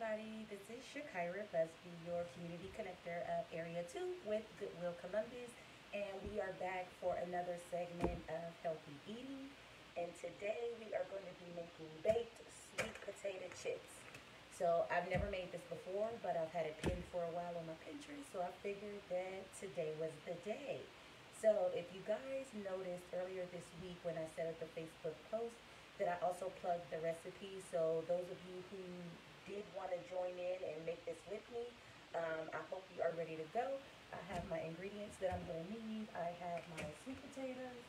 everybody. This is Shakira Busby, your community connector of Area 2 with Goodwill Columbus. And we are back for another segment of healthy eating. And today we are going to be making baked sweet potato chips. So I've never made this before, but I've had it pinned for a while on my Pinterest, so I figured that today was the day. So if you guys noticed earlier this week when I set up the Facebook post that I also plugged the recipe, so those of you who did want to join in and make this with me, I hope you are ready to go. I have my ingredients that I'm going to need. I have my sweet potatoes.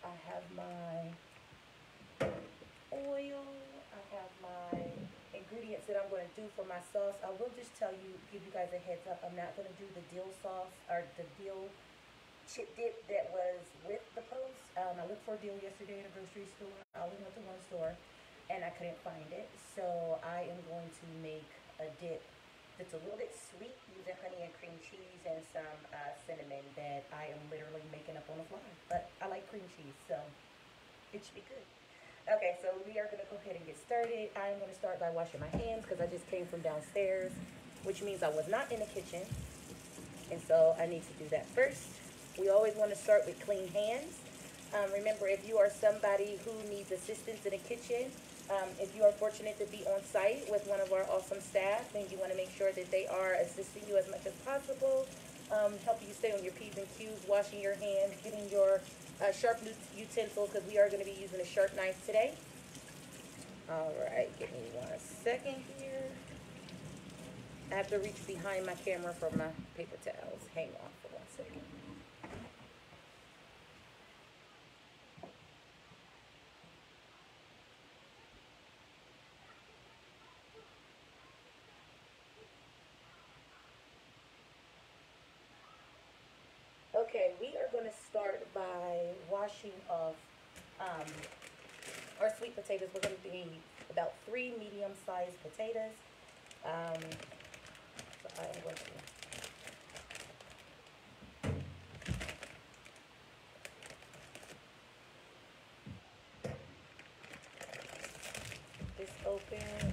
I have my oil. I have my ingredients that I'm going to do for my sauce. I will just tell you, give you guys a heads up, I'm not going to do the dill sauce or the dill chip dip that was with the post. I looked for dill yesterday in a grocery store. I only went to one store and I couldn't find it. So I am going to make a dip that's a little bit sweet using honey and cream cheese and some cinnamon that I am literally making up on the fly. But I like cream cheese, so it should be good. Okay, so we are going to go ahead and get started. I am going to start by washing my hands because I just came from downstairs, which means I was not in the kitchen. And so I need to do that first. We always want to start with clean hands. Remember, if you are somebody who needs assistance in the kitchen, if you are fortunate to be on site with one of our awesome staff, then you want to make sure that they are assisting you as much as possible, helping you stay on your P's and Q's, washing your hands, getting your sharp utensils, because we are going to be using a sharp knife today. All right, give me 1 second here. I have to reach behind my camera for my paper towels. Hang on for 1 second. Okay, we are going to start by washing off um, our sweet potatoes. We're going to need about 3 medium-sized potatoes. Um, so I am going to this open.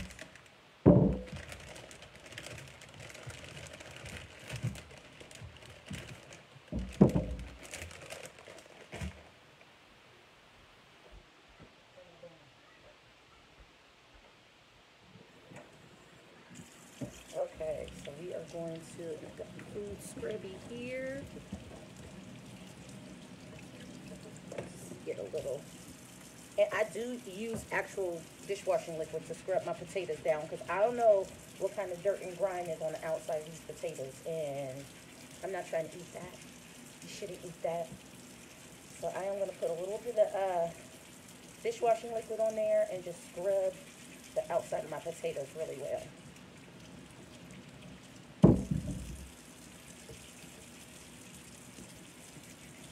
Okay, so we are going to got the food scrubby here. Let's get a little. And I do use actual dishwashing liquid to scrub my potatoes down because I don't know what kind of dirt and grime is on the outside of these potatoes. And I'm not trying to eat that. You shouldn't eat that. So I am going to put a little bit of dishwashing liquid on there and just scrub the outside of my potatoes really well.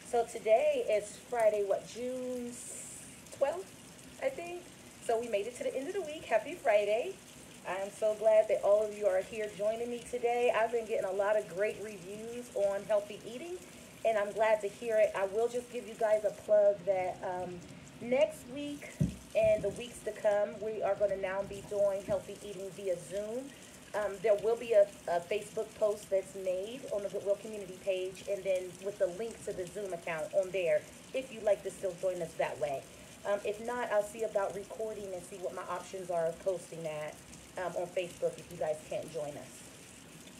So today is Friday, what, June 12th, I think? So we made it to the end of the week. Happy Friday. I'm so glad that all of you are here joining me today. I've been getting a lot of great reviews on healthy eating, and I'm glad to hear it. I will just give you guys a plug that next week and the weeks to come, we are going to now be doing healthy eating via Zoom. There will be a Facebook post that's made on the Goodwill community page, and then with the link to the Zoom account on there, if you'd like to still join us that way. If not, I'll see about recording and see what my options are of posting that on Facebook if you guys can't join us.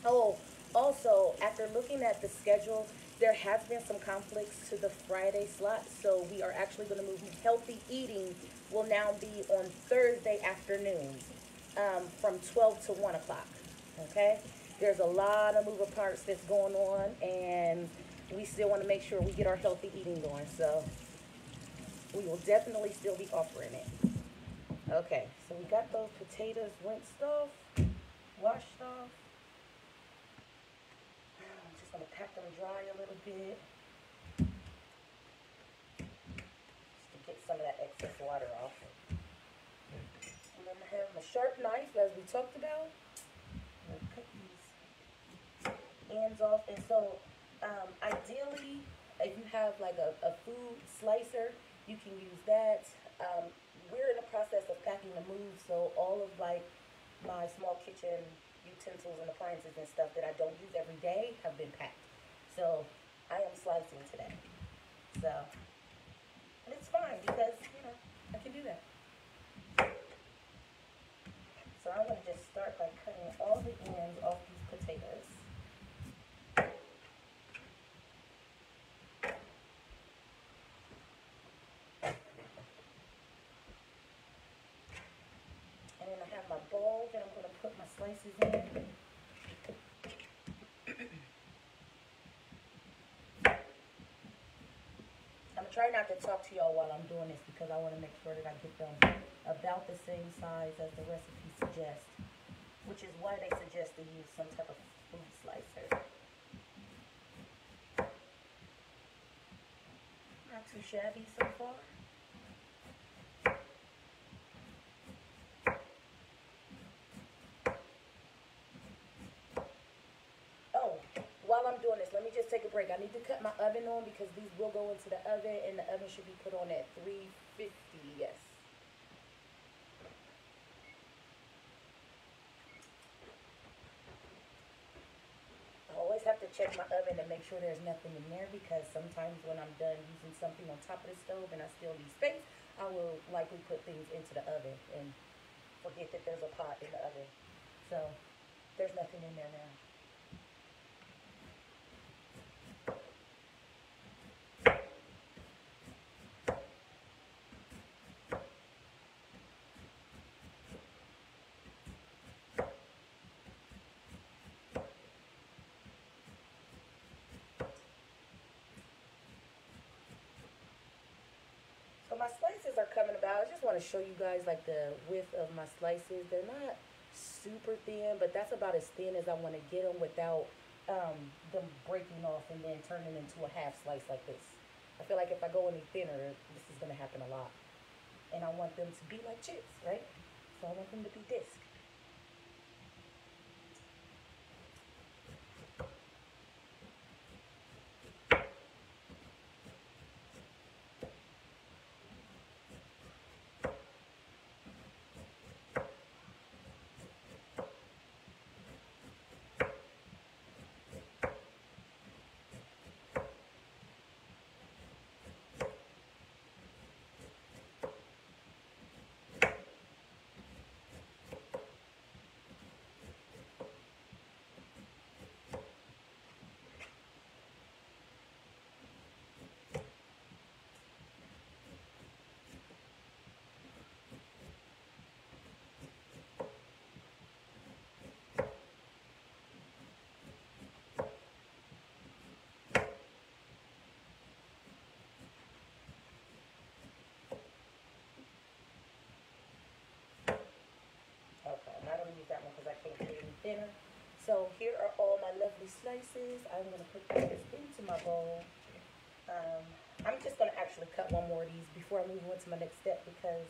Oh, also, after looking at the schedule, there has been some conflicts to the Friday slot, so we are actually going to move. Healthy eating will now be on Thursday afternoons from 12 to 1 o'clock, okay? There's a lot of moving parts that's going on, and we still want to make sure we get our healthy eating going, so we will definitely still be offering it. Okay, so we got those potatoes rinsed off, washed off. I'm just going to pat them dry a little bit just to get some of that excess water off. And then I have my sharp knife, as we talked about. I'm going to cut these ends off. And so, ideally, if you have like a food slicer, you can use that. We're in the process of packing the move, so all of like my small kitchen utensils and appliances and stuff that I don't use every day have been packed. So I am slicing today. So, and it's fine because, I can do that. So I'm going to just start by cutting all the ends off these potatoes. And then I have my bowl that I'm going to put my slices in. I'm going to try not to talk to y'all while I'm doing this because I want to make sure that I get them about the same size as the recipe suggests, which is why they suggest to use some type of food slicer. Not too shabby so far. Oh, while I'm doing this, let me just take a break. I need to cut my oven on because these will go into the oven, and the oven should be put on at 350, yes. I always have to check my oven and make sure there's nothing in there because sometimes when I'm done using something on top of the stove and I still need space, I will likely put things into the oven and forget that there's a pot in the oven. So there's nothing in there now. So my slices are coming about. I just want to show you guys like the width of my slices. They're not super thin, but that's about as thin as I want to get them without them breaking off and then turning into a half slice like this. I feel like if I go any thinner, this is going to happen a lot. And I want them to be like chips, right? So I want them to be disc. Okay, I'm not going to use that one because I can't get any thinner. So here are all my lovely slices. I'm going to put these into my bowl. I'm just going to actually cut one more of these before I move on to my next step because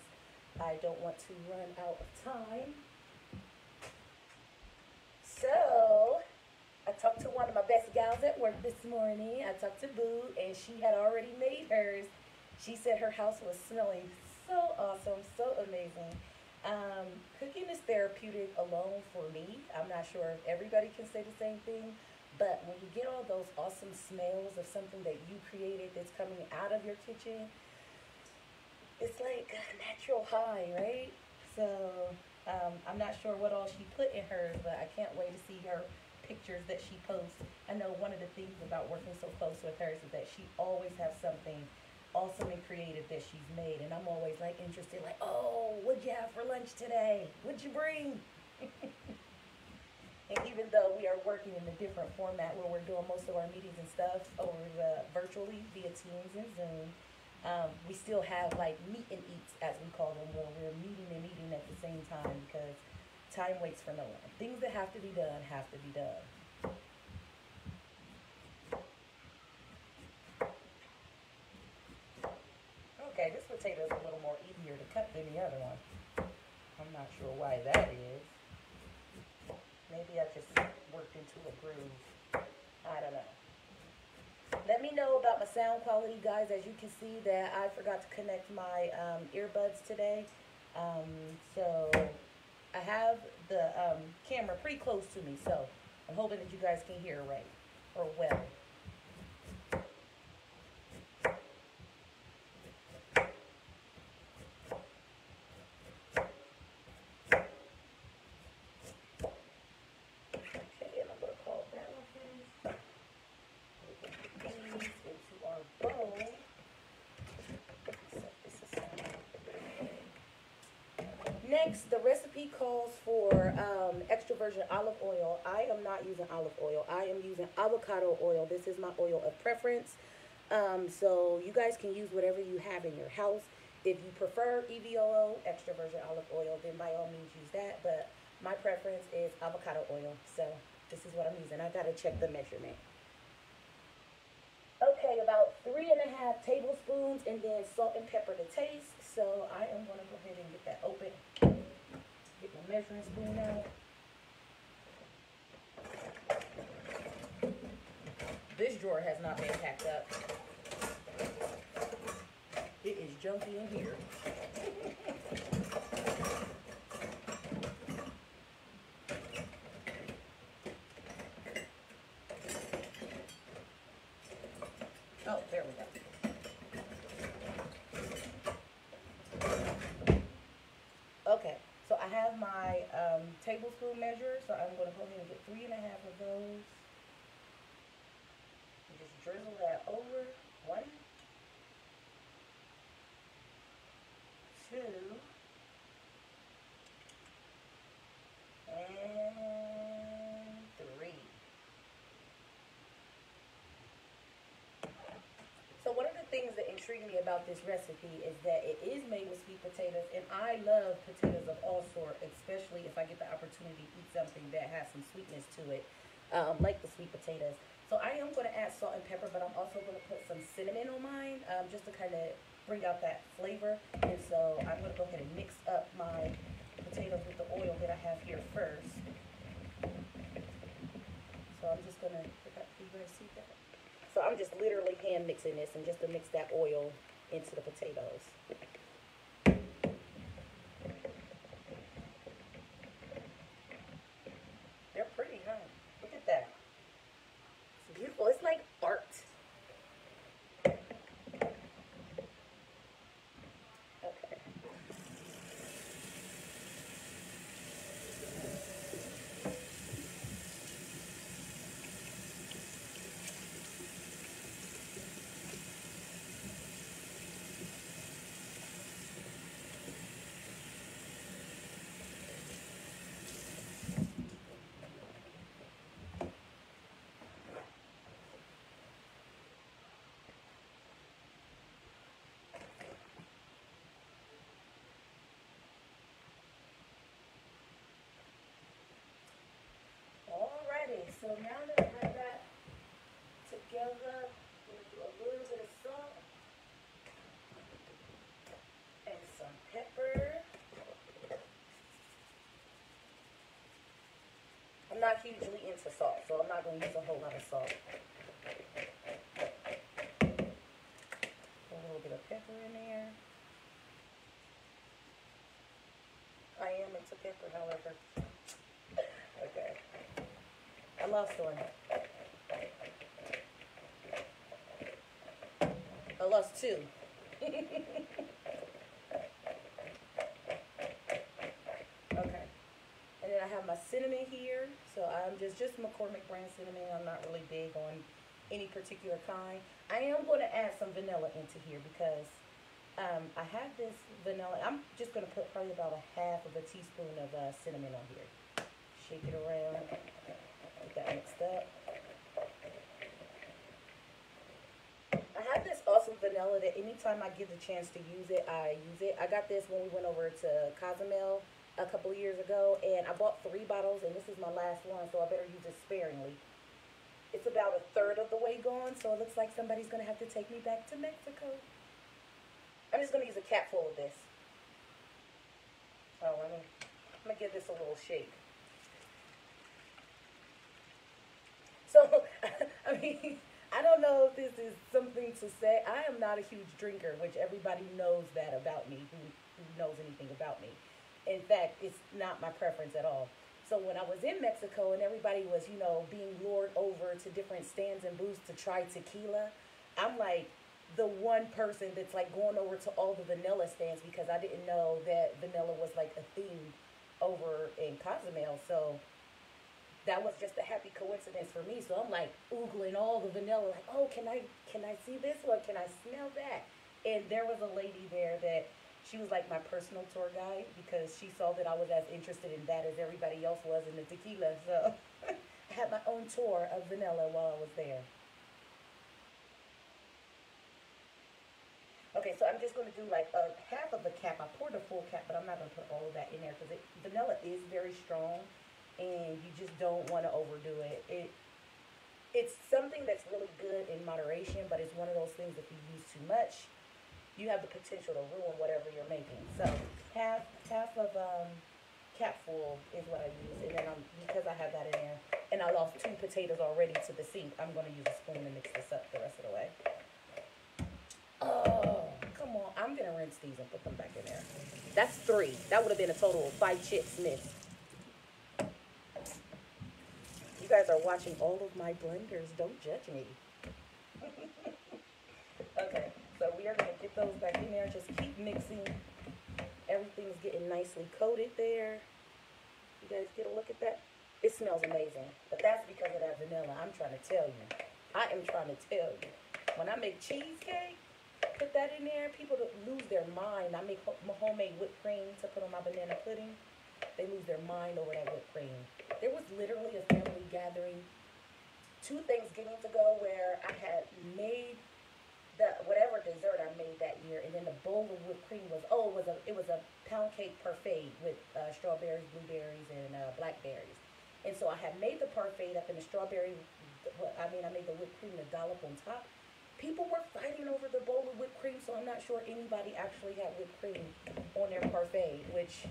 I don't want to run out of time. So I talked to one of my best gals at work this morning. I talked to Boo, and she had already made hers. She said her house was smelling so awesome, so amazing. Cooking is therapeutic alone for me. I'm not sure if everybody can say the same thing, but when you get all those awesome smells of something that you created that's coming out of your kitchen, it's like a natural high, right? So I'm not sure what all she put in hers, but I can't wait to see her pictures that she posts. I know one of the things about working so close with hers is that she always has something awesome and creative that she's made, and I'm always like interested, like, oh, what'd you have for lunch today? What'd you bring? And even though we are working in a different format where we're doing most of our meetings and stuff over virtually via Teams and Zoom, we still have like meet and eats, as we call them, where we're meeting and eating at the same time because time waits for no one. Things that have to be done have to be done. Okay, this potato is a little more easier to cut than the other one. I'm not sure why that is. Maybe I just worked into a groove. I don't know. Let me know about my sound quality, guys. As you can see that I forgot to connect my earbuds today. So I have the camera pretty close to me, so I'm hoping that you guys can hear right or well. Okay, and I'm gonna call that one these into our bowl. Set this aside. Next, the recipe calls for extra virgin olive oil. I am not using olive oil. I am using avocado oil. This is my oil of preference. So you guys can use whatever you have in your house. If you prefer EVOO, extra virgin olive oil, then by all means use that. But my preference is avocado oil. So this is what I'm using. I gotta check the measurement. Okay, about 3.5 tablespoons, and then salt and pepper to taste. So I am gonna go ahead and get that open. Get my measuring spoon out. This drawer has not been packed up. It is junky in here. Oh, there we go. Okay, so I have my tablespoon measure, so I'm going to go ahead and get 3.5 of those. And just drizzle that over. 1, 2, and 3. So one of the things that intrigued me about this recipe is that it is made with sweet potatoes, and I love potatoes of all sorts, especially if I get the opportunity to eat something that has some sweetness to it, like the sweet potatoes. So I am going to add salt and pepper, but I'm also going to put some cinnamon on mine, just to kind of bring out that flavor. And so I'm going to go ahead and mix up my potatoes with the oil that I have here first. So I'm just going to, you guys see that? So I'm just literally hand mixing this and just to mix that oil into the potatoes. They're pretty, huh? Look at that. It's beautiful. It's like art. Okay. Alrighty, so now that I have that together, I'm going to do a little bit of salt and some pepper. I'm not hugely into salt, so I'm not going to use a whole lot of salt. A little bit of pepper in there. I am into pepper, however. Okay. I lost one. I lost 2. Okay. And then I have my cinnamon here. So I'm just McCormick brand cinnamon. I'm not really big on any particular kind. I am going to add some vanilla into here because I have this vanilla. I'm just going to put probably about a half of a teaspoon of cinnamon on here. Shake it around. Get that mixed up. I have this awesome vanilla that anytime I get the chance to use it, I use it. I got this when we went over to Cozumel a couple of years ago, and I bought 3 bottles, and this is my last one, so I better use it sparingly. It's about a third of the way gone, so it looks like somebody's going to have to take me back to Mexico. I'm just going to use a cap full of this. Oh, I'm going to give this a little shake. So, I mean, I don't know if this is something to say. I am not a huge drinker, which everybody knows that about me, who knows anything about me. In fact, it's not my preference at all. So when I was in Mexico and everybody was, being lured over to different stands and booths to try tequila, I'm like the one person that's like going over to all the vanilla stands because I didn't know that vanilla was like a thing over in Cozumel. So that was just a happy coincidence for me. So I'm like oogling all the vanilla, like, oh, can I see this one? Can I smell that? And there was a lady there that she was like my personal tour guide because she saw that I was as interested in that as everybody else was in the tequila. So I had my own tour of vanilla while I was there. Okay, so I'm just going to do like a half of a cap. I poured a full cap, but I'm not going to put all of that in there because vanilla is very strong, and you just don't want to overdo it. It's something that's really good in moderation, but it's one of those things if you use too much, you have the potential to ruin whatever you're making. So half of cap full is what I use, and then because I have that in there, and I lost two potatoes already to the sink, I'm going to use a spoon to mix this up the rest of the way. Oh, come on. I'm going to rinse these and put them back in there. That's three. That would have been a total of 5 chips missed. You guys are watching all of my blenders. Don't judge me. Okay, so we are going to get those back in there. Just keep mixing. Everything's getting nicely coated there. You guys get a look at that? It smells amazing. But that's because of that vanilla. I'm trying to tell you. I am trying to tell you. When I make cheesecake, put that in there, people lose their mind. I make homemade whipped cream to put on my banana pudding. They lose their mind over that whipped cream. There was literally a family gathering 2 Thanksgivings ago where I had made the whatever dessert I made that year, and then the bowl of whipped cream was it was a pound cake parfait with strawberries, blueberries, and blackberries. And so I had made the parfait up in the strawberry. I made the whipped cream to dollop on top. People were fighting over the bowl of whipped cream, so I'm not sure anybody actually had whipped cream on their parfait, which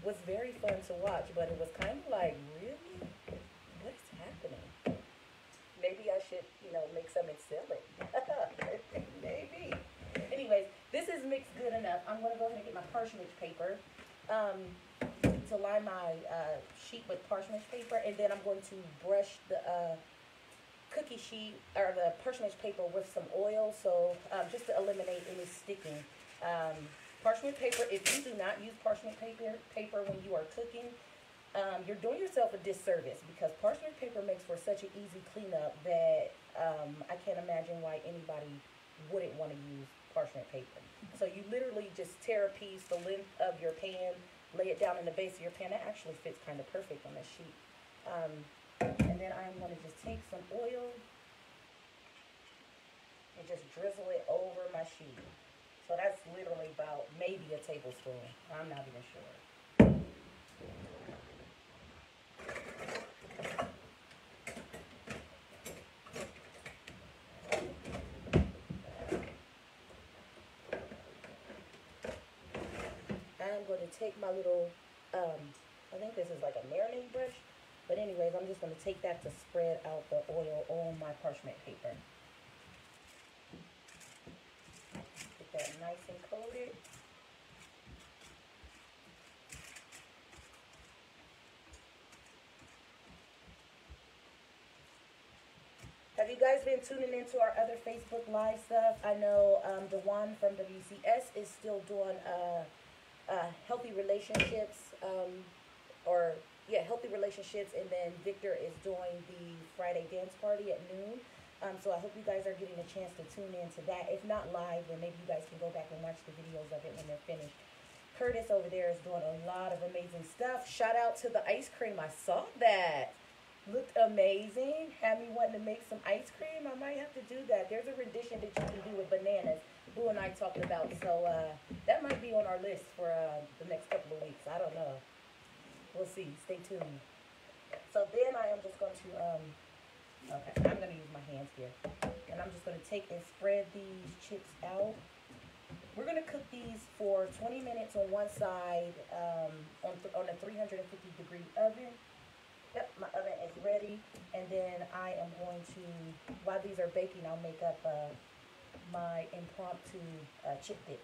was very fun to watch, but it was kind of like, really? What is happening? Maybe I should, make some and sell it. Maybe. Anyways, this is mixed good enough. I'm going to go ahead and get my parchment paper to line my sheet with parchment paper, and then I'm going to brush the cookie sheet or the parchment paper with some oil, so just to eliminate any sticking. Parchment paper, if you do not use parchment paper when you are cooking, you're doing yourself a disservice because parchment paper makes for such an easy cleanup that I can't imagine why anybody wouldn't want to use parchment paper. So you literally just tear a piece the length of your pan, lay it down in the base of your pan. That actually fits kind of perfect on this sheet. And then I'm going to just take some oil and just drizzle it over my sheet. So that's literally about maybe a tablespoon. I'm not even sure. I'm going to take my little, I think this is like a marinade brush. But anyways, I'm just going to take that to spread out the oil on my parchment paper. Get that nice and coated. Have you guys been tuning into our other Facebook Live stuff? I know Dewan from WCS is still doing healthy relationships, healthy relationships, and then Victor is doing the Friday dance party at noon. So I hope you guys are getting a chance to tune in to that. If not live, then maybe you guys can go back and watch the videos of it when they're finished. Curtis over there is doing a lot of amazing stuff. Shout out to the ice cream. I saw that. Looked amazing. Had me wanting to make some ice cream. I might have to do that. There's a rendition that you can do with bananas. Boo and I talked about. So that might be on our list for the next couple of weeks. I don't know. We'll see. Stay tuned. So then I am just going to, okay, I'm going to use my hands here. And I'm just going to take and spread these chips out. We're going to cook these for 20 minutes on one side on a 350-degree oven. Yep, my oven is ready. And then I am going to, while these are baking, I'll make up my impromptu chip dip.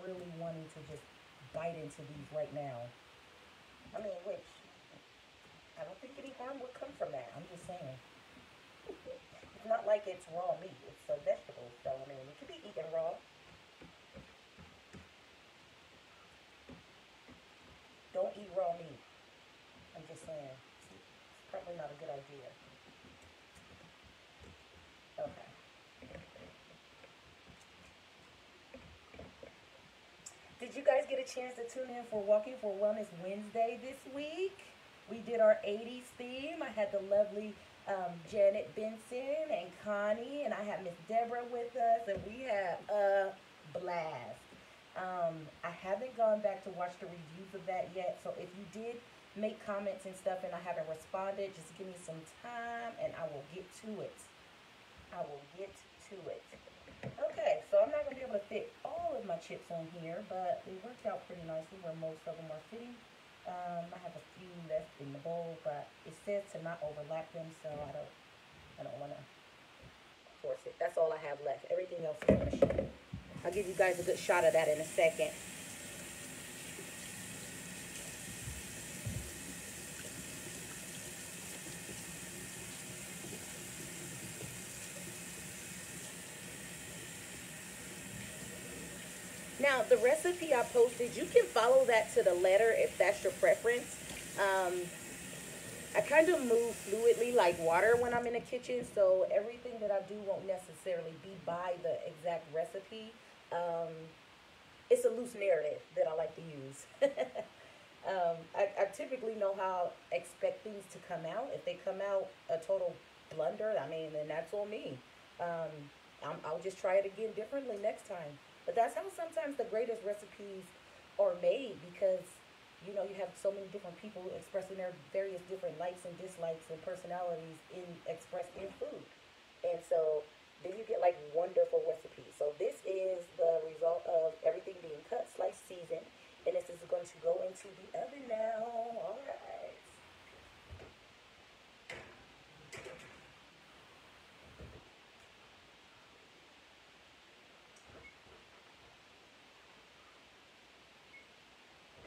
literally wanting to just bite into these right now. I mean, which I don't think any harm would come from that. I'm just saying. It's not like it's raw meat. It's a vegetable, so I mean, it could be eaten raw. Don't eat raw meat. I'm just saying. It's probably not a good idea. Okay. Did you guys get a chance to tune in for Walking for Wellness Wednesday this week? We did our 80s theme. I had the lovely Janet Benson and Connie, and I had Miss Deborah with us, and we had a blast. I haven't gone back to watch the reviews of that yet, so if you did make comments and stuff and I haven't responded, just give me some time and I will get to it. I will get to it. Okay, so I'm not going to be able to fit all of my chips on here, but they worked out pretty nicely where most of them are fitting. I have a few left in the bowl, but it says to not overlap them, so I don't want to force it. That's all I have left. Everything else is going to shoot. I'll give you guys a good shot of that in a second. Now, the recipe I posted, you can follow that to the letter if that's your preference. Um, I kind of move fluidly like water when I'm in the kitchen, so everything that I do won't necessarily be by the exact recipe. Um, it's a loose narrative that I like to use. I typically know how I expect things to come out. If they come out a total blunder, I mean, then that's on me. Um, I'll just try it again differently next time. But that's how sometimes the greatest recipes are made because, you know, you have so many different people expressing their various different likes and dislikes and personalities expressed in food. And so then you get like wonderful recipes. So this is the result of everything being cut, sliced, seasoned. And this is going to go into the oven now. All right.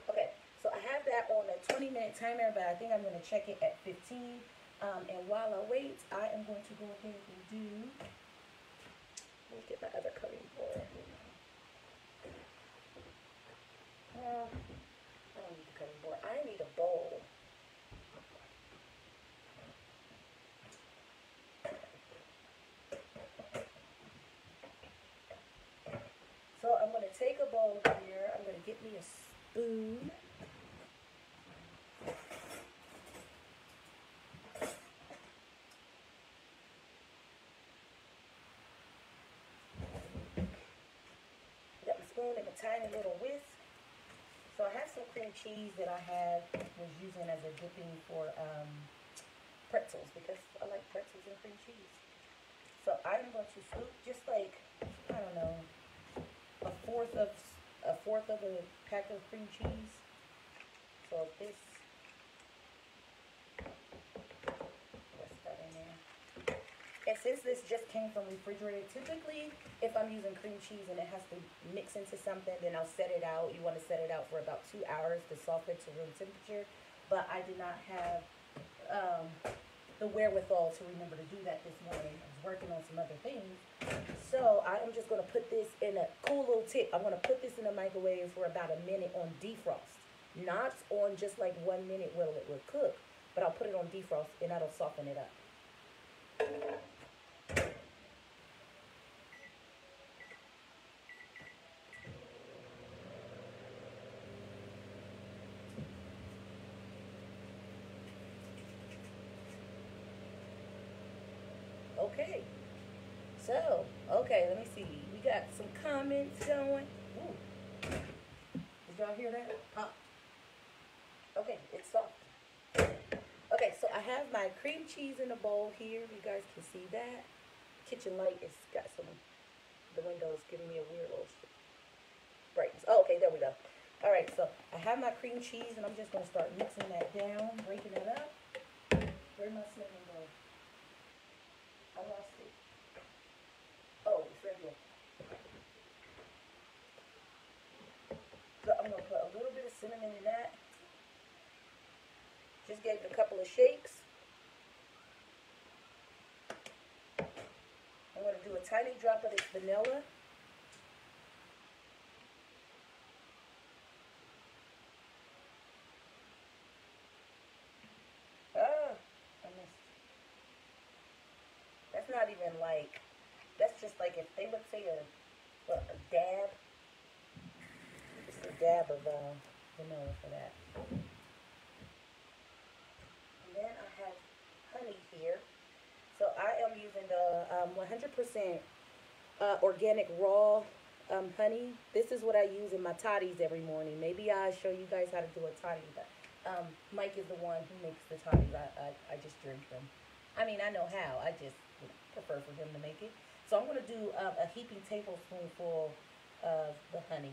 Okay, so I have that on a 20-minute timer, but I think I'm going to check it at 15. And while I wait, I am going to go ahead and do, let me get my other cutting board. I don't need the cutting board. I need a bowl. So I'm going to take a bowl here. I'm going to get me a spoon. Got my spoon and a tiny little whisk. So I have some cream cheese that I was using as a dipping for pretzels because I like pretzels and cream cheese. So I'm going to scoop just like, I don't know, a fourth of a pack of cream cheese. So this, what's that in there? And since this just came from refrigerated, typically if I'm using cream cheese and it has to mix into something, then I'll set it out. You want to set it out for about 2 hours to soften to room temperature. But I did not have the wherewithal to remember to do that this morning. I was working on some other things. So I am just going to put this in a cool little tip. I'm going to put this in the microwave for about a minute on defrost. Not on just like 1 minute will it will cook, but I'll put it on defrost and that'll soften it up. Okay. So, okay, let me see. We got some comments going. Ooh. Did y'all hear that? Okay, it's soft. Okay, so I have my cream cheese in a bowl here. You guys can see that. Kitchen light has got the windows giving me a weird little brightness. Oh, okay, there we go. All right, so I have my cream cheese, and I'm just going to start mixing that down, breaking it up. Where'd my cinnamon go? I lost it. Oh, it's right here. vanilla shakes. I'm going to do a tiny drop of this vanilla. Ah, I missed. That's not even like, that's just like if they would say what, a dab. Just a dab of vanilla for that. And then I have honey here. So I am using the 100% organic raw honey. This is what I use in my toddies every morning. Maybe I'll show you guys how to do a toddy, but Mike is the one who makes the toddies. I just drink them. I mean, I know how. I just prefer for him to make it. So I'm going to do a heaping tablespoonful of the honey.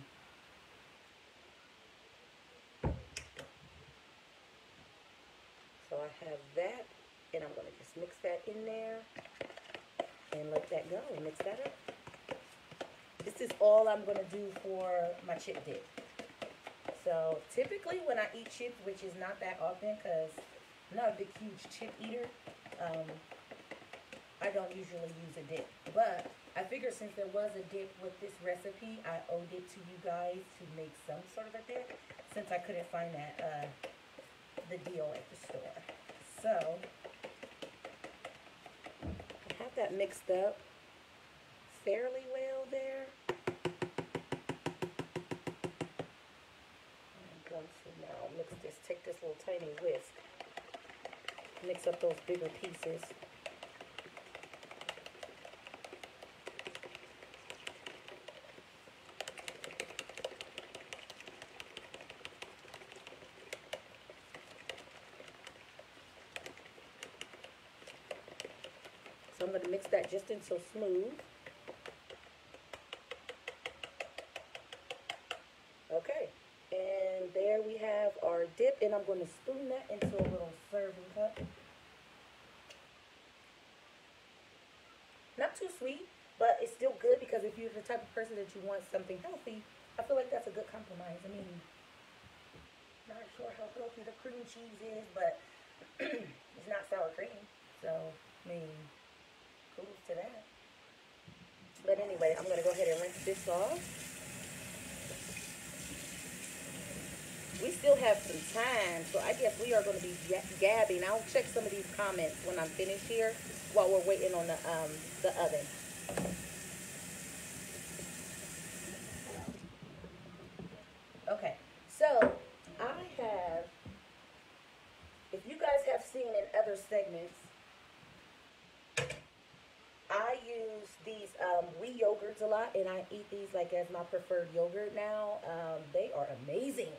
So I have that, and I'm going to just mix that in there and let that go and mix that up. This is all I'm going to do for my chip dip. So typically when I eat chips, which is not that often because I'm not a big, huge chip eater, I don't usually use a dip. But I figured since there was a dip with this recipe, I owed it to you guys to make some sort of a dip since I couldn't find that the deal at the store. So I have that mixed up fairly well there. I'm going to now mix this, take this little tiny whisk, mix up those bigger pieces. So I'm going to mix that just until smooth. Okay, and there we have our dip, and I'm going to spoon that into a little serving cup. Not too sweet, but it's still good because if you're the type of person that you want something healthy, I feel like that's a good compromise. I mean, not sure how healthy the cream cheese is, but it's not sour cream. So, I mean, kudos to that. But anyway, I'm going to go ahead and rinse this off. We still have some time, so I guess we are going to be gabbing. I'll check some of these comments when I'm finished here while we're waiting on the oven. Okay, so I have, if you guys have seen in other segments, I use these Oui yogurts a lot, and I eat these like as my preferred yogurt now. They are amazing.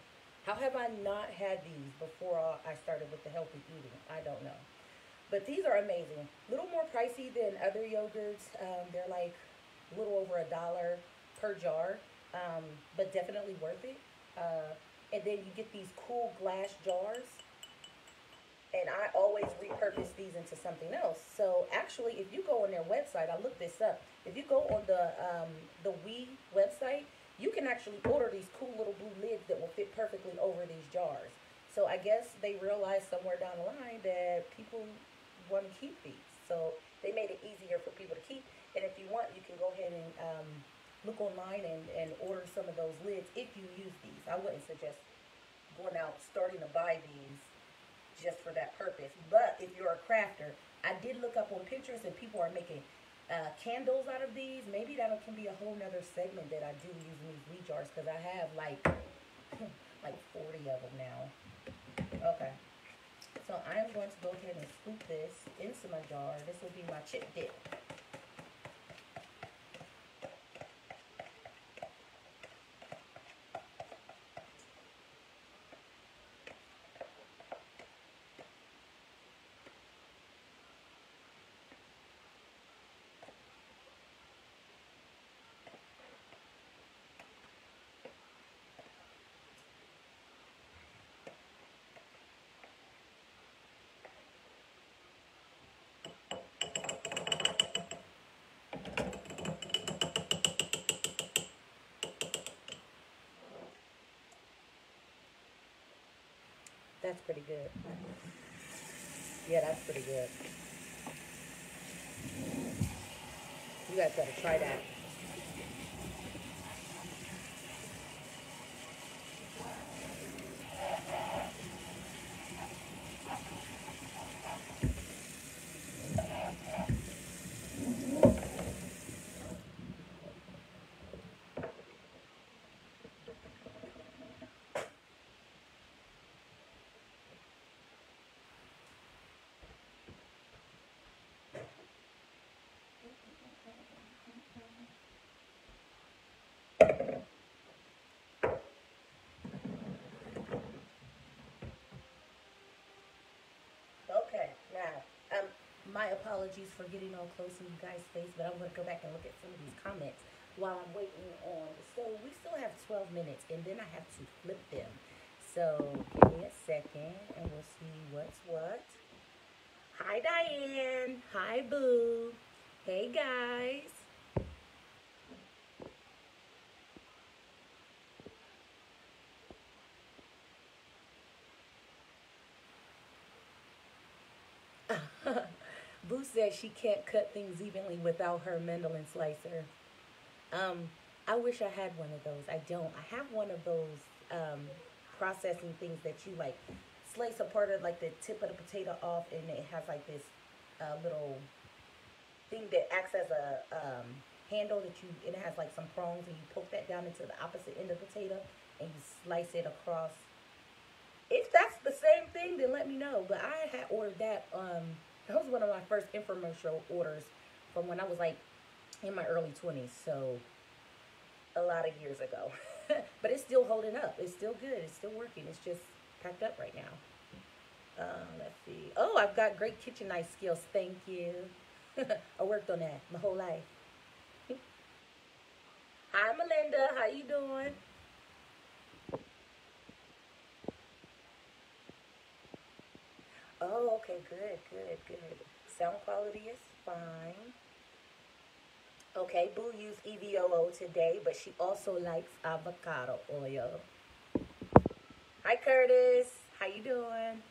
How have I not had these before I started with the healthy eating? I don't know. But these are amazing. A little more pricey than other yogurts. They're like a little over $1 per jar, but definitely worth it. And then you get these cool glass jars. And I always repurpose these into something else. So actually, if you go on their website, I looked this up. If you go on the Oui website, you can actually order these cool little blue lids that will fit perfectly over these jars. So I guess they realized somewhere down the line that people want to keep these. So they made it easier for people to keep. And if you want, you can go ahead and look online and order some of those lids if you use these. I wouldn't suggest going out starting to buy these just for that purpose. But if you're a crafter, I did look up on Pinterest and people are making candles out of these. Maybe that can be a whole nother segment that I do using these wheat jars because I have like like 40 of them now. Okay, so I am going to go ahead and scoop this into my jar. This will be my chip dip. That's pretty good. Yeah, that's pretty good. You guys gotta try that. Okay, now, my apologies for getting all close in you guys' face, but I'm going to go back and look at some of these comments while I'm waiting on the stove. We still have 12 minutes, and then I have to flip them. So, give me a second, and we'll see what's what. Hi, Diane. Hi, Boo. Hey, guys. Boo says she can't cut things evenly without her Mendelin slicer. Um, I wish I had one of those. I don't. I have one of those um, processing things that you like slice a part of like the tip of the potato off, and it has like this little thing that acts as a handle that you. And it has like some prongs, and you poke that down into the opposite end of the potato, and you slice it across. If that's the same thing, then let me know. But I had ordered that. That was one of my first infomercial orders from when I was like in my early 20s. So a lot of years ago. But it's still holding up. It's still good. It's still working. It's just packed up right now. Let's see. Oh, I've got great kitchen knife skills. Thank you. I worked on that my whole life. Hi, Melinda. How you doing? Oh, okay. Good, good, good. Sound quality is fine. Okay, Boo used EVOO today, but she also likes avocado oil. Hi, Curtis. How you doing?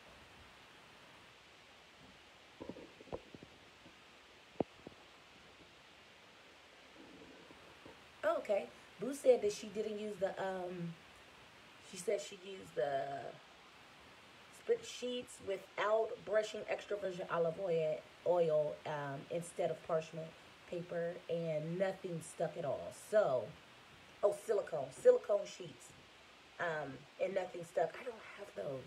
Oh, okay. Boo said that she didn't use the she said she used the split sheets without brushing extra virgin olive oil instead of parchment paper, and nothing stuck at all. So, oh, silicone sheets, and nothing stuck. I don't have those.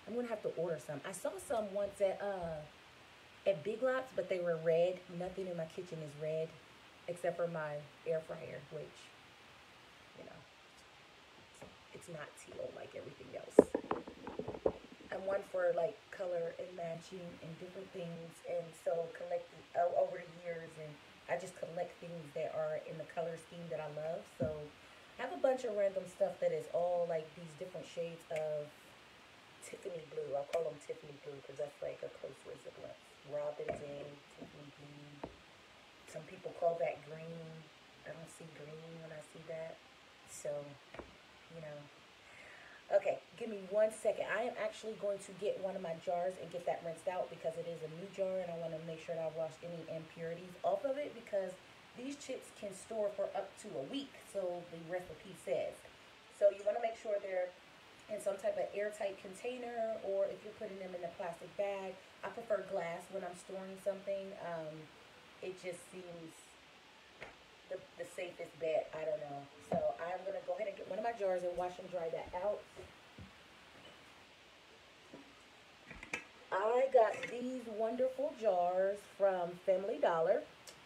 I'm gonna have to order some. I saw some once at Big Lots, but they were red. Nothing in my kitchen is red, except for my air fryer, which you know it's not teal like everything else. I'm one for like color and matching and different things, and so collecting over the years, and I just collect things that are in the color scheme that I love. So I have a bunch of random stuff that is all like these different shades of Tiffany blue. I'll call them Tiffany blue because that's like a close resemblance. Robin's in Tiffany blue. Some people call that green. I don't see green when I see that. So, you know, okay, give me 1 second. I am actually going to get one of my jars and get that rinsed out because it is a new jar, and I want to make sure that I wash any impurities off of it because these chips can store for up to a week, so the recipe says. So you want to make sure they're in some type of airtight container, or if you're putting them in a plastic bag. I prefer glass when I'm storing something. It just seems the safest bet. I don't know. So I'm going to go ahead and get one of my jars and wash and dry that out. I got these wonderful jars from Family Dollar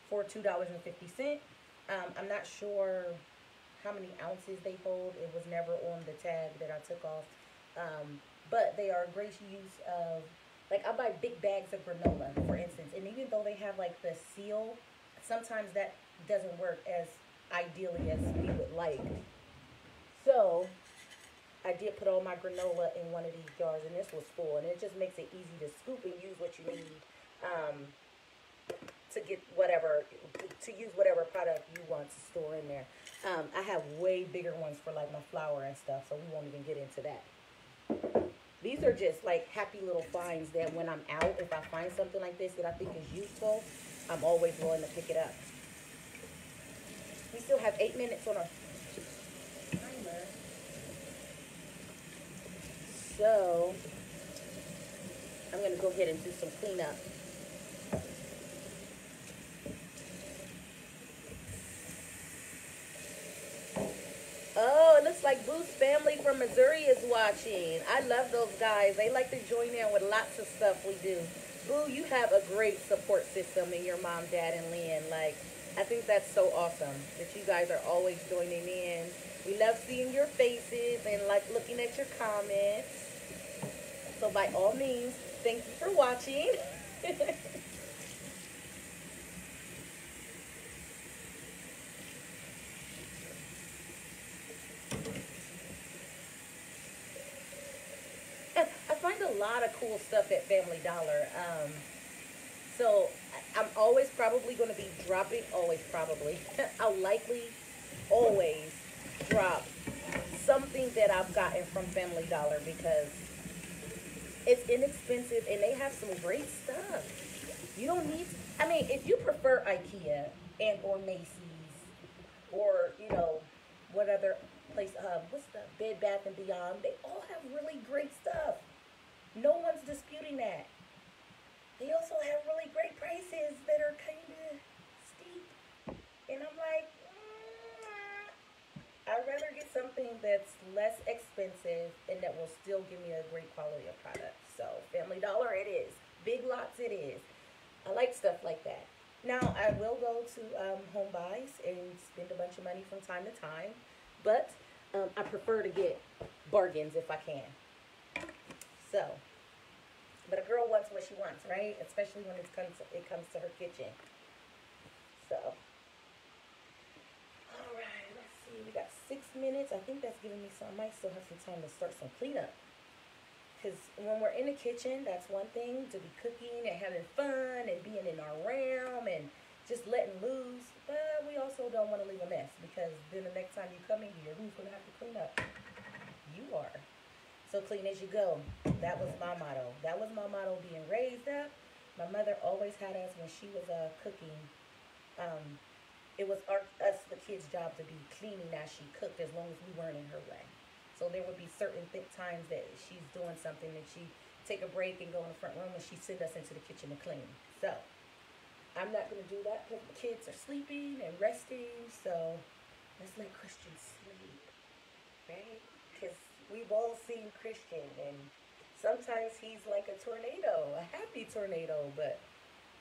for $2.50. I'm not sure how many ounces they hold. It was never on the tag that I took off. But they are a great use of, like, I buy big bags of granola, for instance. And even though they have, like, the seal, sometimes that doesn't work as ideally as we would like. So I did put all my granola in one of these jars, and this was full, and it just makes it easy to scoop and use what you need um, to get whatever, to use whatever product you want to store in there. I have way bigger ones for like my flour and stuff, so we won't even get into that. These are just like happy little finds that when I'm out, if I find something like this that I think is useful, I'm always willing to pick it up. We still have 8 minutes on our timer. So I'm going to go ahead and do some cleanup. Oh, it looks like Boo's family from Missouri is watching. I love those guys. They like to join in with lots of stuff we do. Boo, you have a great support system in your mom, dad, and Lynn. Like, I think that's so awesome that you guys are always joining in. We love seeing your faces and like looking at your comments. So by all means, thank you for watching. I find a lot of cool stuff at Family Dollar. So I'm always probably going to be dropping, always probably, I'll likely always drop something that I've gotten from Family Dollar because it's inexpensive and they have some great stuff. You don't need, I mean, if you prefer IKEA and or Macy's or, you know, what other place, what's the Bed Bath and Beyond, they all have really great stuff. No one's disputing that. They also have really great prices that are kind of steep. And I'm like, I'd rather get something that's less expensive and that will still give me a great quality of product. So Family Dollar it is. Big Lots it is. I like stuff like that. Now I will go to Home Buys and spend a bunch of money from time to time. But I prefer to get bargains if I can. So, but a girl wants what she wants, right? Especially when it comes to her kitchen. So, all right, let's see. We got 6 minutes. I think that's giving me some. I might still have some time to start some cleanup. Because when we're in the kitchen, that's one thing, to be cooking and having fun and being in our realm and just letting loose. But we also don't want to leave a mess because then the next time you come in here, who's going to have to clean up? You are. So clean as you go. That was my motto. That was my motto being raised up. My mother always had us when she was cooking. It was us, the kids' job to be cleaning as she cooked as long as we weren't in her way. So there would be certain times that she's doing something and she take a break and go in the front room and she send us into the kitchen to clean. So I'm not going to do that because the kids are sleeping and resting. So let's let Christian sleep, right? Because we've all seen Christian, and sometimes he's like a tornado, a happy tornado, but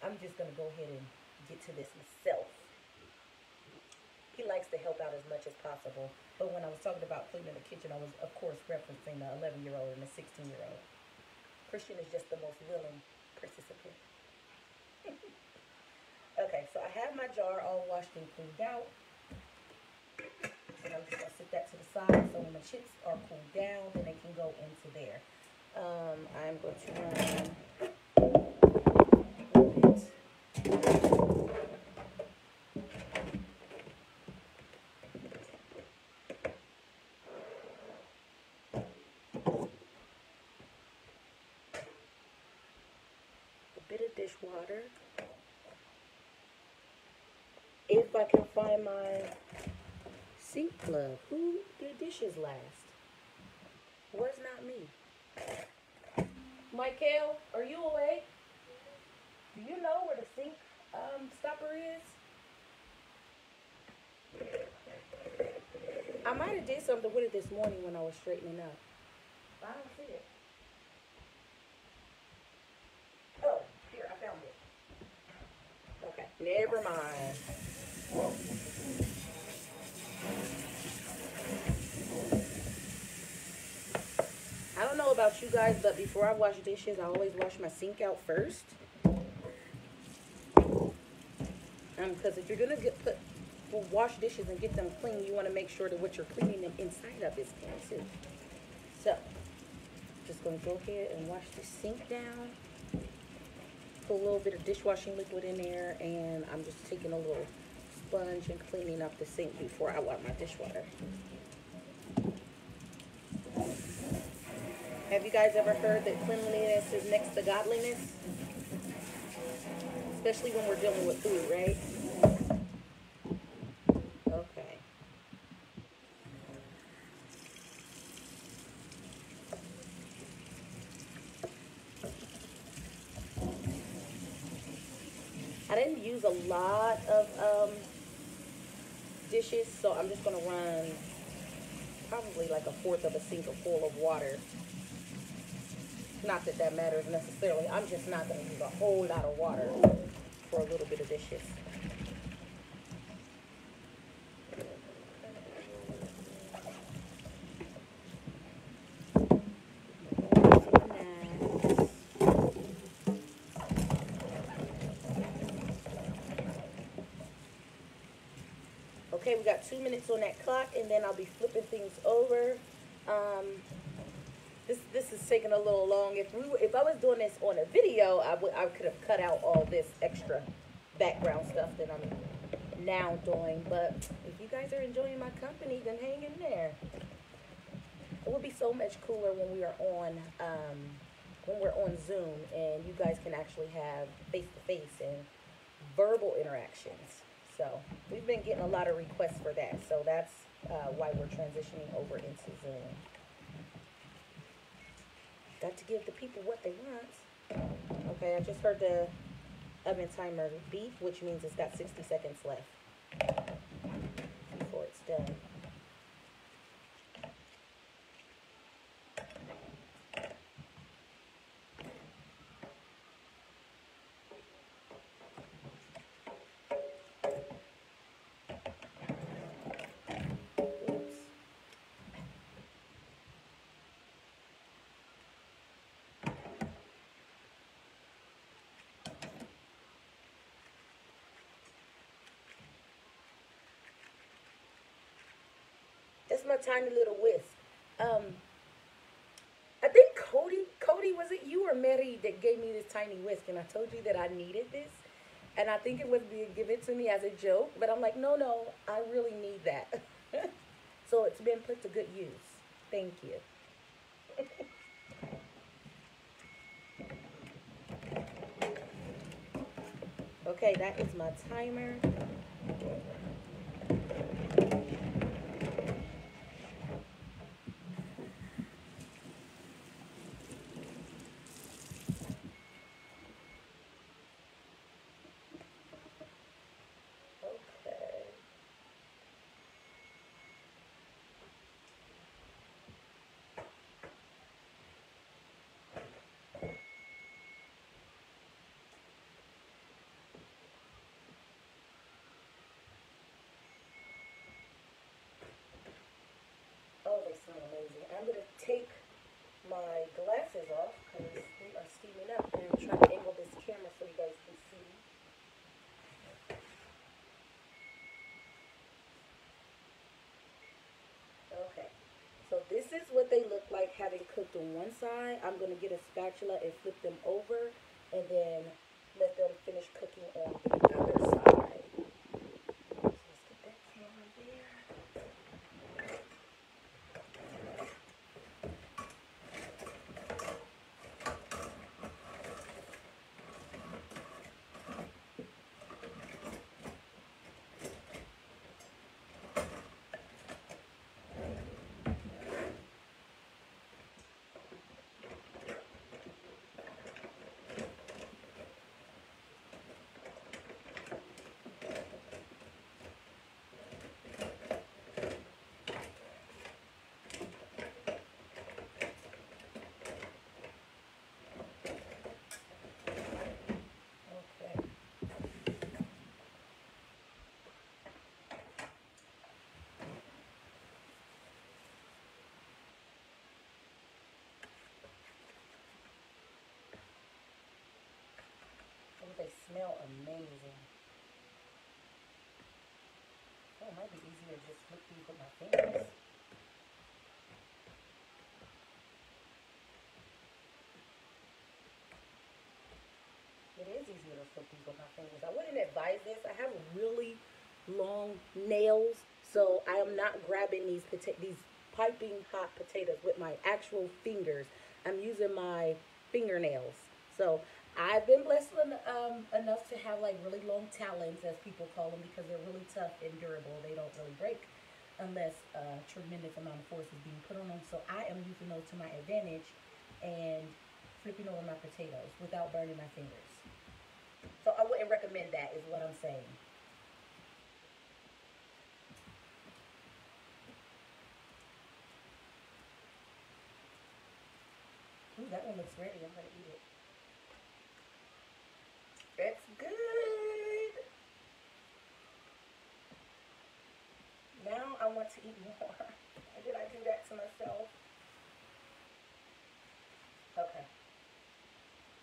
I'm just going to go ahead and get to this myself. He likes to help out as much as possible, but when I was talking about cleaning the kitchen, I was, of course, referencing the 11-year-old and the 16-year-old. Christian is just the most willing participant. Okay, so I have my jar all washed and cleaned out. And I'm just going to set that to the side so when the chips are cooled down, then they can go into there. I'm going to run a bit of dishwater. If I can find my sink plug. Who did dishes last? Was not me. Michael, are you awake? Do you know where the sink stopper is? I might have did something with it this morning when I was straightening up. I don't see it. Oh, here, I found it. Okay, never mind. I don't know about you guys, but before I wash dishes, I always wash my sink out first. Because if you're gonna wash dishes and get them clean, you want to make sure that what you're cleaning them inside of is clean too. So, just gonna go ahead and wash the sink down. Put a little bit of dishwashing liquid in there, and I'm just taking a little sponge and cleaning up the sink before I wipe my dishwater. Have you guys ever heard that cleanliness is next to godliness? Especially when we're dealing with food, right? Okay. I didn't use a lot of dishes, so I'm just gonna run probably like a fourth of a sink full of water. Not that that matters necessarily. I'm just not gonna use a whole lot of water for a little bit of dishes. Okay, we got 2 minutes on that clock, and then I'll be flipping things over. Um, this is taking a little long. If I was doing this on a video, I could have cut out all this extra background stuff that I'm now doing. But if you guys are enjoying my company, then hang in there. It will be so much cooler when we're on Zoom and you guys can actually have face to face and verbal interactions. So we've been getting a lot of requests for that. So that's why we're transitioning over into Zoom. Got to give the people what they want. Okay, I just heard the oven timer beep, which means it's got 60 seconds left before it's done. That's my tiny little whisk. I think Cody, was it you or Mary that gave me this tiny whisk? And I told you that I needed this. And I think it was being given to me as a joke. But I'm like, no, I really need that. So it's been put to good use. Thank you. Okay, that is my timer. Okay. Oh, they smell amazing. I'm going to take my glasses off because we are steaming up. And I'm trying to angle this camera so you guys can see. Okay. So this is what they look like having cooked on one side. I'm going to get a spatula and flip them over and then let them finish cooking on the other side. So let's get that camera there. Okay. Oh, they smell amazing. Oh, it might be easier to just flip these with my fingers. It is easier to flip these with my fingers. I wouldn't advise this. I have really long nails, so I am not grabbing these piping hot potatoes with my actual fingers. I'm using my fingernails. So I've been blessed enough to have like really long talons, as people call them, because they're really tough and durable. They don't really break unless a tremendous amount of force is being put on them. So I am using those to my advantage and flipping over my potatoes without burning my fingers. So I wouldn't recommend that, is what I'm saying. Ooh, that one looks ready. I'm gonna eat it. It's good. Now I want to eat more. Did I do that to myself? Okay.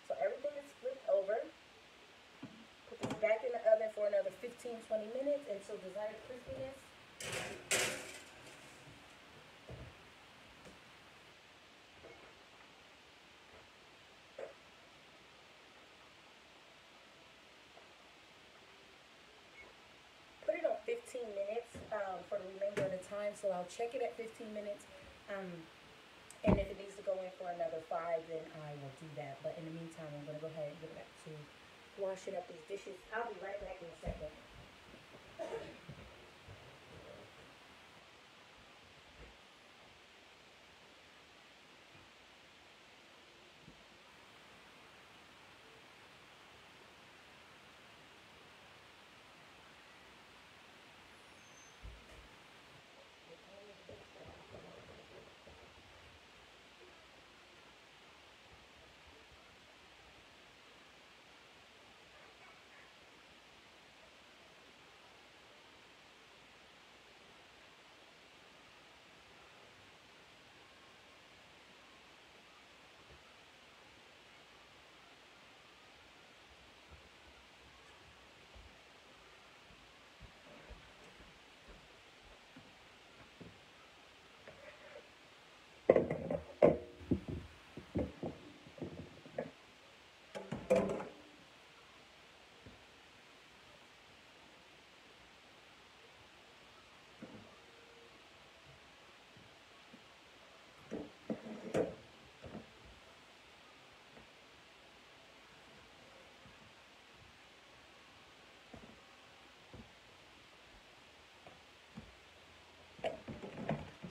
So everything is flipped over. Put this back in the oven for another 15-20 minutes until desired crispiness. Put it on 15 minutes for the remainder of the time. So I'll check it at 15 minutes. And if it needs to go in for another 5, then I will do that. But in the meantime, I'm going to go ahead and get back to washing up these dishes. I'll be right back in a second.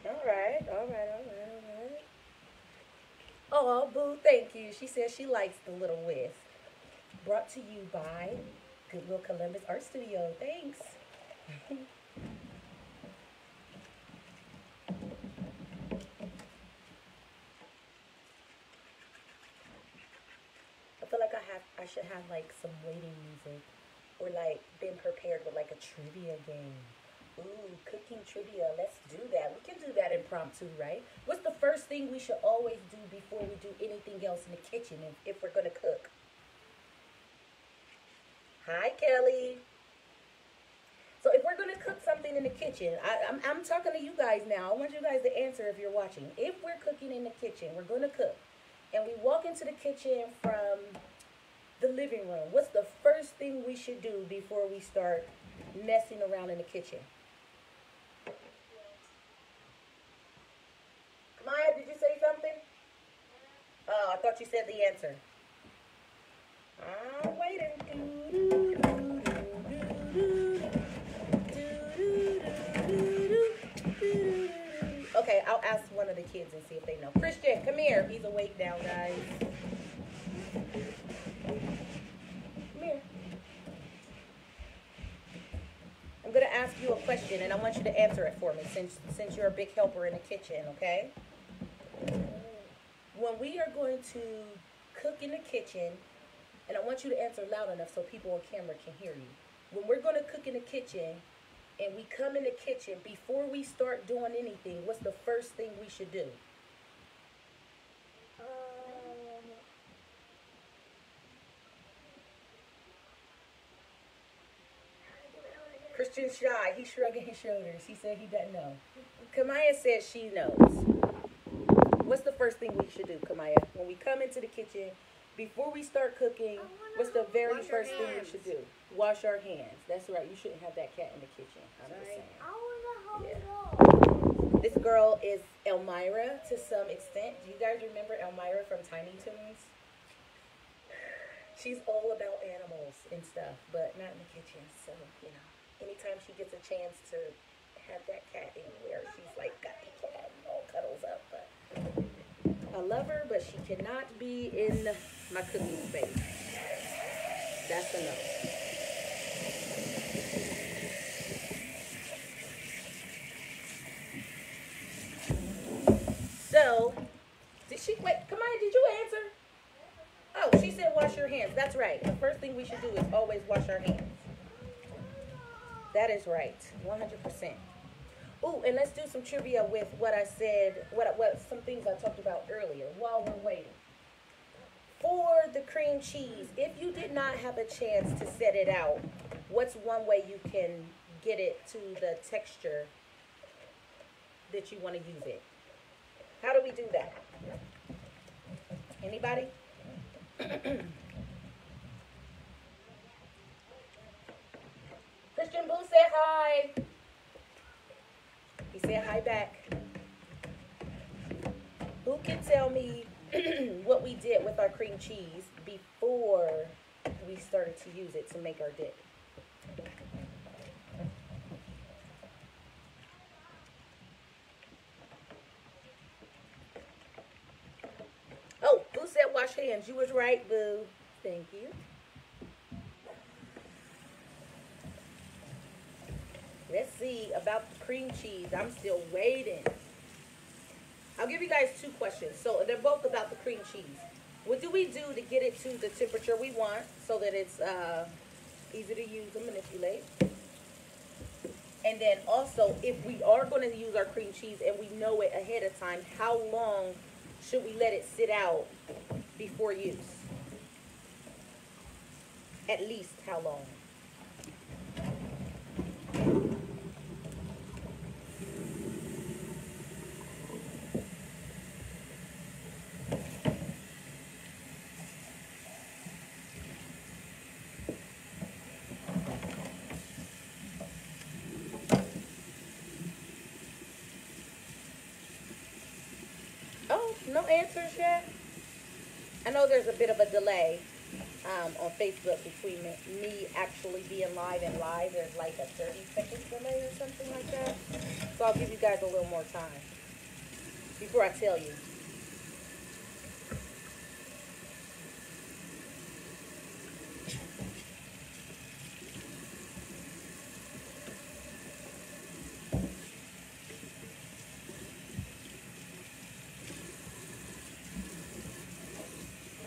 All right, all right, all right, all right. Oh, Boo, thank you. She says she likes the little whisk. Brought to you by Goodwill Columbus Art Studio. Thanks. I feel like I should have like some waiting music, or like been prepared with like a trivia game. Ooh, cooking trivia. Let's do that. We can do that impromptu, right? What's the first thing we should always do before we do anything else in the kitchen if we're gonna cook? Hi, Kelly. So if we're gonna cook something in the kitchen, I'm talking to you guys now. I want you guys to answer if you're watching. If we're cooking in the kitchen, we're gonna cook, and we walk into the kitchen from the living room. What's the first thing we should do before we start messing around in the kitchen? Maya, did you say something? Oh, I thought you said the answer. I'm waiting. Okay, I'll ask one of the kids and see if they know. Christian, come here. He's awake now, guys. Come here. I'm gonna ask you a question, and I want you to answer it for me, since you're a big helper in the kitchen. Okay? When we are going to cook in the kitchen, and I want you to answer loud enough so people on camera can hear you. When we're going to cook in the kitchen, and we come in the kitchen, before we start doing anything, what's the first thing we should do? Christian's shy. He's shrugging his shoulders. He said he doesn't know. Kamaya says she knows. What's the first thing we should do, Kamaya? When we come into the kitchen, before we start cooking, what's the very first thing we should do? Wash our hands. That's right. You shouldn't have that cat in the kitchen. I'm just saying. I want to hold it. This girl is Elmira to some extent. Do you guys remember Elmira from Tiny Toons? She's all about animals and stuff, but not in the kitchen. So, you know, anytime she gets a chance to have that cat anywhere, she's like got the cat and all cuddles up. But I love her, but she cannot be in my cooking space. That's a no. So, did she wait? Come on, did you answer? Oh, she said wash your hands. That's right. The first thing we should do is always wash our hands. That is right. 100%. Ooh, and let's do some trivia with what I said, what some things I talked about earlier while we're waiting. For the cream cheese, if you did not have a chance to set it out, what's one way you can get it to the texture that you want to use it? How do we do that? Anybody? Christian Boo said hi. He said hi back. Who can tell me what we did with our cream cheese before we started to use it to make our dip? Oh, Boo said wash hands. You was right, Boo. Thank you. Let's see about the cream cheese. I'm still waiting. I'll give you guys two questions. So they're both about the cream cheese. What do we do to get it to the temperature we want so that it's easy to use and manipulate? And then also, if we are going to use our cream cheese and we know it ahead of time, how long should we let it sit out before use? At least how long? Oh, no answers yet? I know there's a bit of a delay on Facebook between me actually being live and live. There's like a 30-second delay or something like that. So I'll give you guys a little more time before I tell you.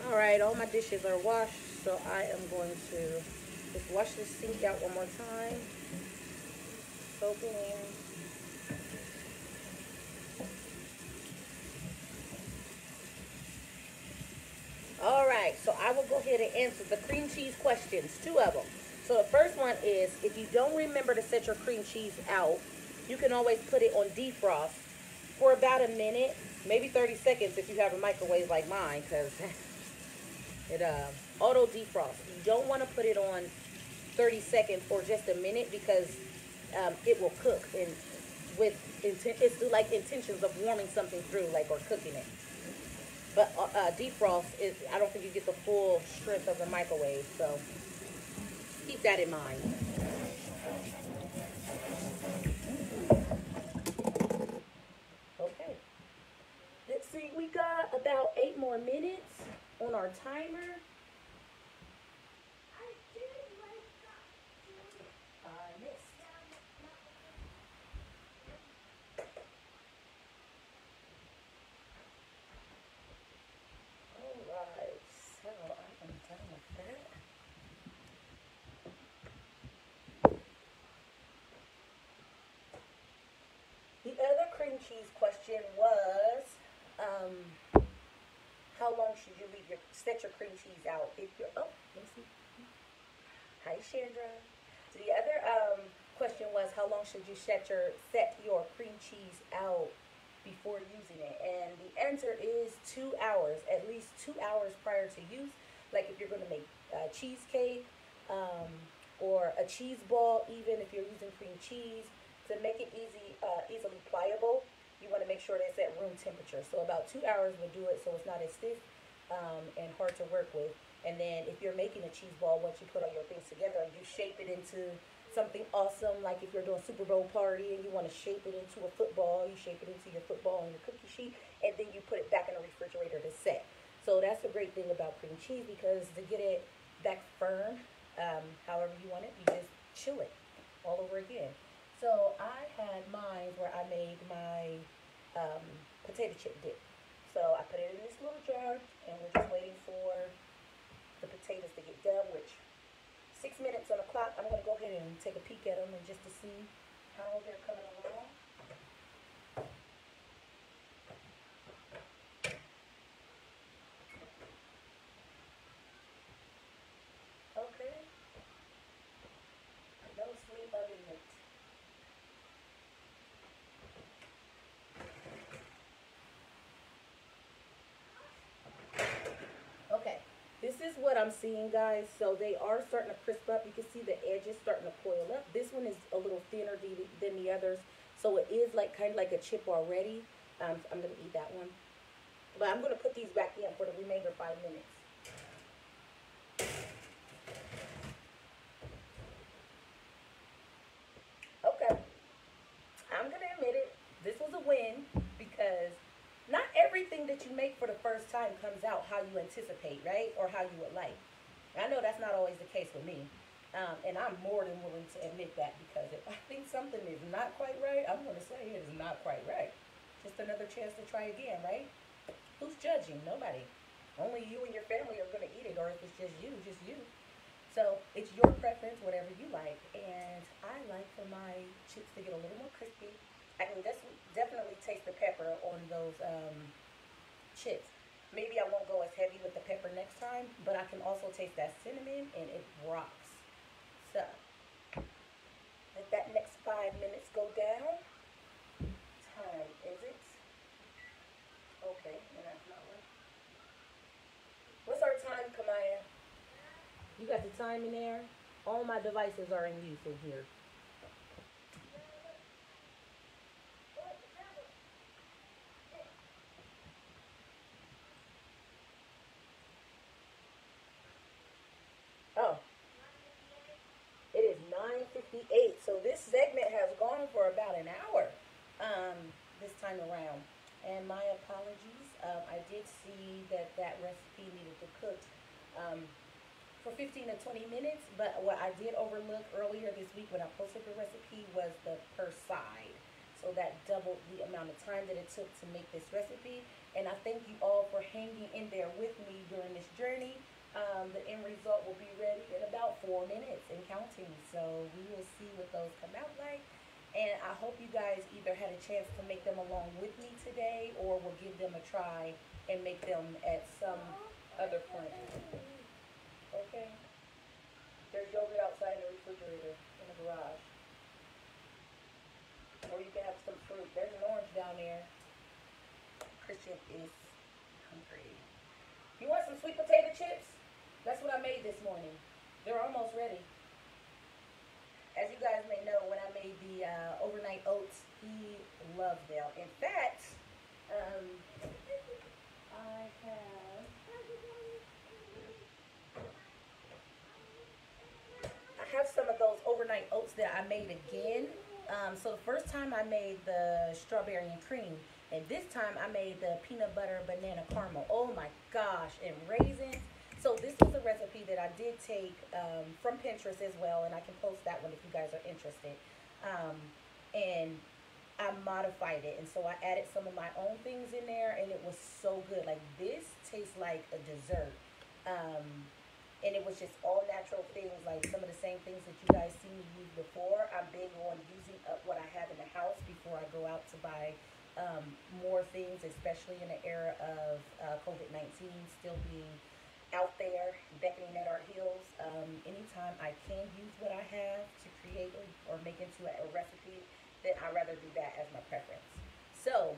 All right, all my dishes are washed, so I am going to just wash this sink out one more time. Soap it in. All right, so I will go ahead and answer the cream cheese questions, two of them. So the first one is, if you don't remember to set your cream cheese out, you can always put it on defrost for about a minute, maybe 30 seconds if you have a microwave like mine, because it auto defrosts. You don't want to put it on 30 seconds or just a minute because it will cook and it's like intentions of warming something through, like, or cooking it. But defrost is, I don't think you get the full strength of the microwave, so keep that in mind. Okay. Let's see, we got about 8 more minutes on our timer. I missed. Alright, so I am done with that. The other cream cheese question was, how long should you set your cream cheese out? If you're, oh, let me see. Hi, Chandra. So the other question was, how long should you set your cream cheese out before using it? And the answer is 2 hours, at least 2 hours prior to use. Like if you're going to make cheesecake or a cheese ball, even if you're using cream cheese, to make it easily pliable, you want to make sure that's at room temperature. So about 2 hours will do it so it's not as stiff and hard to work with. And then if you're making a cheese ball, once you put all your things together, you shape it into something awesome. Like if you're doing a Super Bowl party and you want to shape it into a football, you shape it into your football and your cookie sheet, and then you put it back in the refrigerator to set. So that's the great thing about cream cheese, because to get it back firm, however you want it, you just chill it all over again. So I had mine where I made my potato chip dip. So I put it in this little jar, and we're just waiting for the potatoes to get done, which 6 minutes on the clock. I'm going to go ahead and take a peek at them and just to see how they're coming along. Okay, no sleep of it. Okay, this is what I'm seeing, guys. So they are starting to crisp up. You can see the edges starting to coil up. This one is a little thinner than the others, so it is like kind of like a chip already. I'm gonna eat that one, but I'm gonna put these back in for the remainder 5 minutes. Okay, I'm gonna admit it. This was a win because not everything that you make for the first time comes out how you anticipate, right? Or how you would like. I know that's not always the case with me. And I'm more than willing to admit that, because if I think something is not quite right, I'm going to say it is not quite right. Just another chance to try again, right? Who's judging? Nobody. Only you and your family are going to eat it, or if it's just you, just you. So it's your preference, whatever you like. And I like for my chips to get a little more crispy. I can definitely taste the pepper on those chips. Maybe I won't go as heavy with the pepper next time, but I can also taste that cinnamon, and it rocks. So let that next 5 minutes go down. Time is it? Okay, and that's not one. What's our time, Kamaya? You got the time in there? All my devices are in use in here. Oh, it is 9:58. So this segment has gone for about an hour this time around. And my apologies. I did see that that recipe needed to cook um, for 15 to 20 minutes. But what I did overlook earlier this week when I posted the recipe was the per side. So that doubled the amount of time that it took to make this recipe. And I thank you all for hanging in there with me during this journey. The end result will be ready in about 4 minutes and counting. So we will see what those come out like. And I hope you guys either had a chance to make them along with me today, or will give them a try and make them at some other point. Okay? There's yogurt outside in the refrigerator in the garage. Or you can have some fruit. There's an orange down there. Christian is hungry. You want some sweet potato chips? That's what I made this morning. They're almost ready. As you guys may know, when I made the overnight oats, he loved them. In fact, um, I have some of those overnight oats that I made again. So the first time I made the strawberry and cream, and this time I made the peanut butter banana caramel. Oh my gosh, and raisins. So this was a recipe that I did take from Pinterest as well, and I can post that one if you guys are interested. Um, and I modified it, and so I added some of my own things in there, and it was so good. Like, this tastes like a dessert. Um, and it was just all natural things, like some of the same things that you guys seen me use before. I'm big on using up what I have in the house before I go out to buy more things, especially in the era of COVID-19 still being out there, beckoning at our heels. Anytime I can use what I have to create or make into a recipe, then I'd rather do that as my preference. So,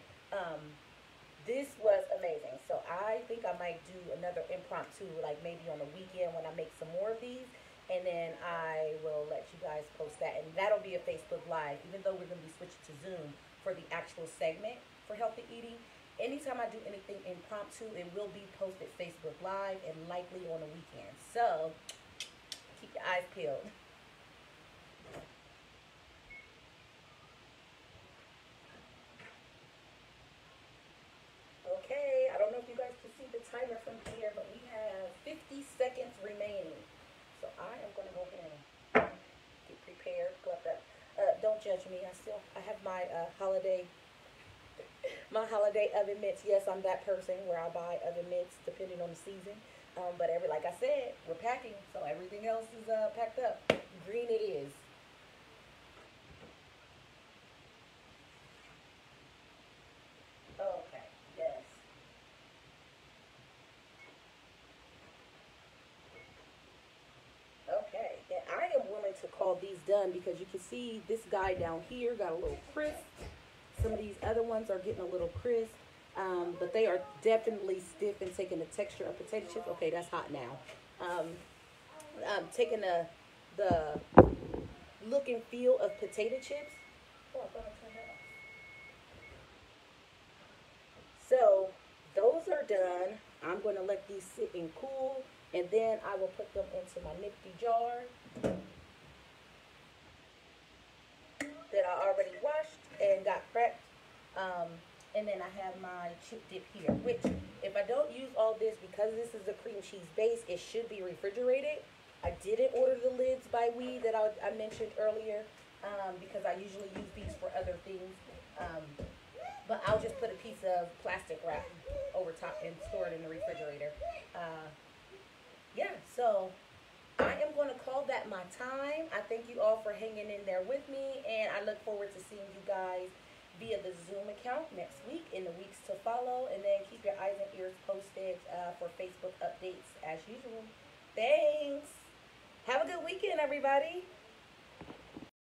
this was amazing. So I think I might do another impromptu, like maybe on the weekend when I make some more of these. and then I will let you guys post that, and that'll be a Facebook Live. Even though we're gonna be switching to Zoom for the actual segment for healthy eating, anytime I do anything impromptu, it will be posted Facebook Live and likely on the weekend. So keep your eyes peeled. Okay, I don't know if you guys can see the timer from here, but we have 50 seconds remaining. So I am gonna go ahead and get prepared. Go up that. Don't judge me. I have my holiday oven mitts. Yes, I'm that person where I buy oven mitts depending on the season. But like I said, we're packing, so everything else is packed up. Green it is. Okay. Yes. Okay. And I am willing to call these done because you can see this guy down here got a little crisp. Some of these other ones are getting a little crisp. But they are definitely stiff and taking the texture of potato chips. Okay, that's hot now. Um, taking the look and feel of potato chips. Oh, I thought I turned that off. So those are done. I'm going to let these sit and cool, and then I will put them into my nifty jar that I already washed and got prepped. Um, and then I have my chip dip here, which if I don't use all this because this is a cream cheese base, it should be refrigerated. I didn't order the lids by We that I mentioned earlier because I usually use these for other things. Um, but I'll just put a piece of plastic wrap over top and store it in the refrigerator. Uh, yeah, so I am going to call that my time. I thank you all for hanging in there with me, and I look forward to seeing you guys via the Zoom account next week in the weeks to follow. And then keep your eyes and ears posted for Facebook updates as usual. Thanks. Have a good weekend, everybody.